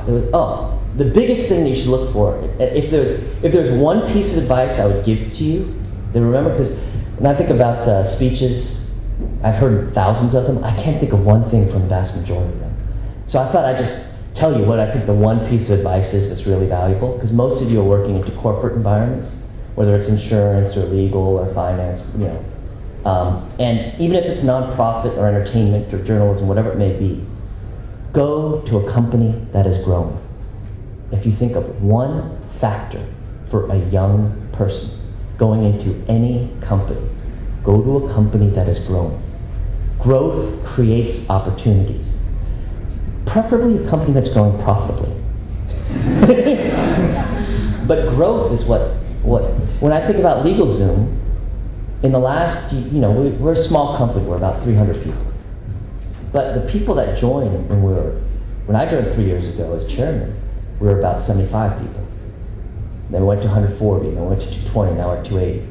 The biggest thing that you should look for, if there's one piece of advice I would give to you, then remember, because when I think about speeches, I've heard thousands of them, I can't think of one thing from the vast majority of them. So I thought I'd just tell you what I think the one piece of advice is that's really valuable, because most of you are working into corporate environments, whether it's insurance or legal or finance, and even if it's nonprofit or entertainment or journalism, whatever it may be, go to a company that is growing. If you think of one factor for a young person going into any company, go to a company that is growing. Growth creates opportunities. Preferably a company that's growing profitably. But growth is what when I think about LegalZoom, in the last, we're a small company, we're about 300 people. But the people that joined when I joined 3 years ago as chairman, we were about 75 people. Then we went to 140, then we went to 220, now we're at 280.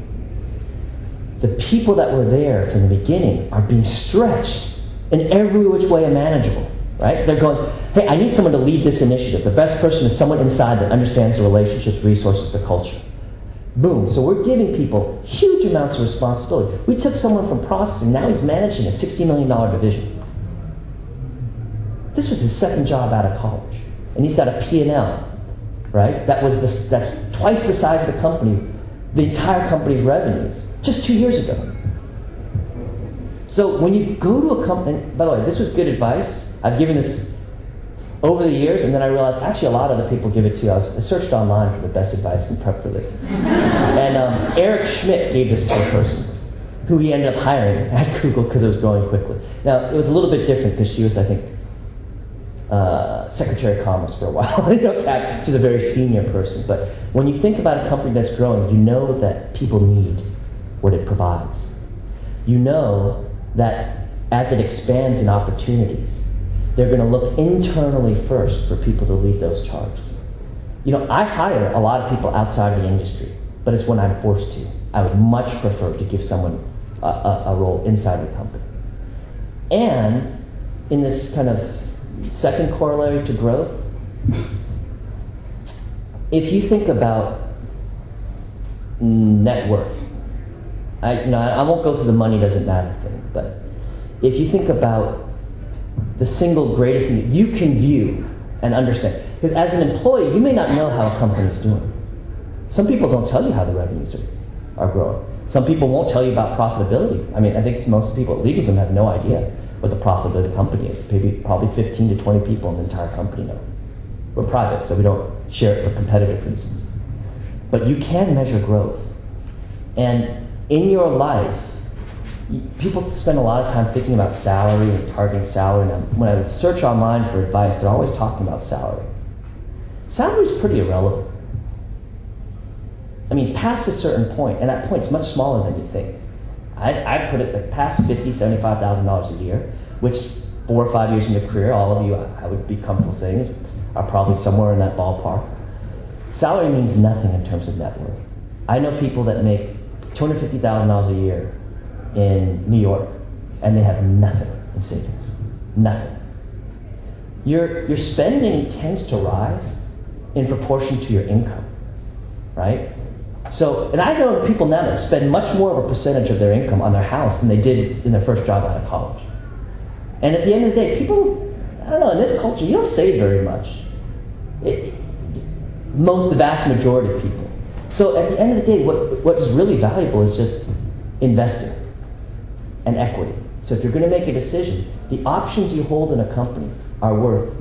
The people that were there from the beginning are being stretched in every which way imaginable, right? They're going, hey, I need someone to lead this initiative. The best person is someone inside that understands the relationships, resources, the culture. Boom. So we're giving people huge amounts of responsibility. We took someone from processing, now he's managing a $60 million division. This was his second job out of college. And he's got a P&L, right? That's twice the size of the company, the entire company's revenues, just 2 years ago. So when you go to a company, by the way, this was good advice. I've given this over the years, and then I realized actually a lot of other people give it to you. I searched online for the best advice and prep for this. And Eric Schmidt gave this to a person who he ended up hiring at Google because it was growing quickly. Now, it was a little bit different because she was, I think, Secretary of Commerce for a while. She's a very senior person. But when you think about a company that's growing, you know that people need what it provides. You know that as it expands in opportunities, they're going to look internally first for people to lead those charges. I hire a lot of people outside the industry, but it's when I'm forced to. I would much prefer to give someone a role inside the company. And in this kind of second corollary to growth, if you think about net worth, I won't go through the money doesn't matter thing, but if you think about the single greatest thing that you can view and understand, because as an employee, you may not know how a company is doing. Some people don't tell you how the revenues are growing. Some people won't tell you about profitability. I think most people at LegalZoom have no idea what the profitability of the company is. Probably 15 to 20 people in the entire company know. We're private, so we don't share it for competitive reasons. But you can measure growth. And in your life, people spend a lot of time thinking about salary and targeting salary. Now, when I search online for advice, they're always talking about salary. Salary is pretty irrelevant. Past a certain point, and that point's much smaller than you think. I'd put it past $50,000, $75,000 a year, which 4 or 5 years into career, all of you, I would be comfortable saying, are probably somewhere in that ballpark. Salary means nothing in terms of net worth. I know people that make $250,000 a year in New York, and they have nothing in savings. Nothing. Your spending tends to rise in proportion to your income, right? So, and I know people now that spend much more of a percentage of their income on their house than they did in their first job out of college. And at the end of the day, people, I don't know, in this culture, you don't save very much. The vast majority of people. So at the end of the day, what is really valuable is just investing and equity. So if you're going to make a decision, the options you hold in a company are worth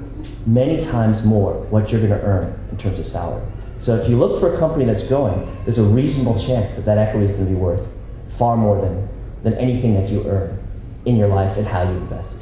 many times more what you're going to earn in terms of salary. So if you look for a company that's growing, there's a reasonable chance that equity is going to be worth far more than anything that you earn in your life and how you invest it.